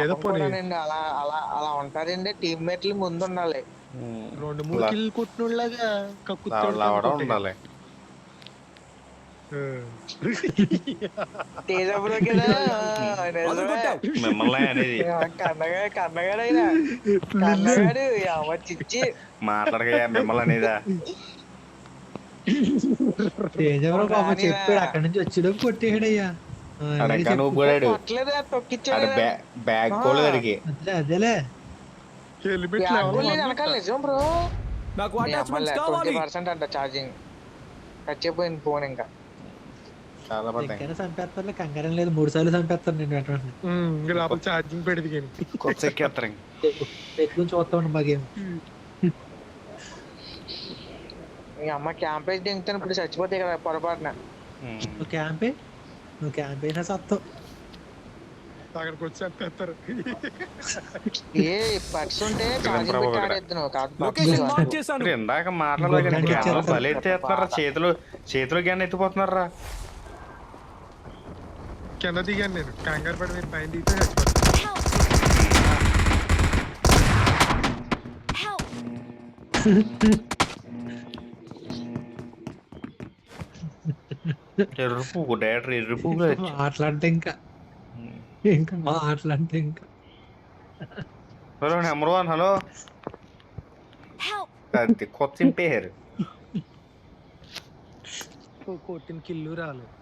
ఏదో పాపం పోనీ కూడానండి. అలా అలా అలా ఉంటారండి. టీమ్మేట్లు ముందుండాలి. 2, 3 కిల్ కొట్టినోళ్ళగా కక్కుర్తాడుతాను లావడం కొట్టేయాలి. ఉండాలి. తేజ బ్రో కదా నిజమే. మిమ్మల్ని అనేది కన్నగాడైనా కన్నగాడు అమ్మ చిచ్చి మాట్లాడగా మిమ్మల్ని అనేదా. తేజవరం పాపం రానిరా చెప్పాడు అక్కడి నుంచి వచ్చేలోపు కొట్టేసాడయ్యా. ఆడు అలాగే ఇంకా నువ్వు చెప్పు. పోయాడు. కొట్టలేదా ఆడు తొక్కిచ్చాడు. బ్యాగ్ పోలేదు అడిగి. అదేలే హెల్మెట్లు లేదు వెనకాల నిజం బ్రో. నాకు 20% అంట ఛార్జింగ్. టచ్ అయిపోయింది ఫోన్ ఇంకా. చాలా పడ్డాయి. ఎక్కడైనా చంపేస్తాను కంగారం లేదు 3 సార్లు చంపేస్తాను నేను వెంటనే. లోపల ఛార్జింగ్ పెడితే కానీ కొత్త ఎక్కేస్తారు ఇంక. పెట్టుకుని చూస్తా ఉండి మాకేం. మీ అమ్మ క్యాంపేజ్ దింగుతాను ఇప్పుడు చచ్చిపోతే కదా పొరపాటున. నువ్వు క్యాంపే నువ్వు క్యాంప్ అయినా సత్తావు. అక్కడికి వచ్చి చంపేస్తారు. ఏ పర్స్ ఉంటే ఛార్జింగ్ పెట్టి ఆడేద్దును లొకేషన్ మార్క్ కాదు. చేశాను. ఇప్పుడు ఇందాక మాట్లాడలేదు బలి ఎత్తేస్తున్నారా. చేతులు గ్యాన్ ఎత్తిపోతున్నారా. కింద దిగాను నేను కంగారు పడి మీరు పైన దిగితే చచ్చిపోతాను. ఎర్ర పువ్వు డైరెక్టర్ ఎర్ర పువ్వు. మాట్లాడితే ఇంకా మాట్లాడితే ఇంకా హలో నెంబర్ 1. హలో అది కొత్త చింపేశారు. కొట్టిన కిల్లు రాలేదు.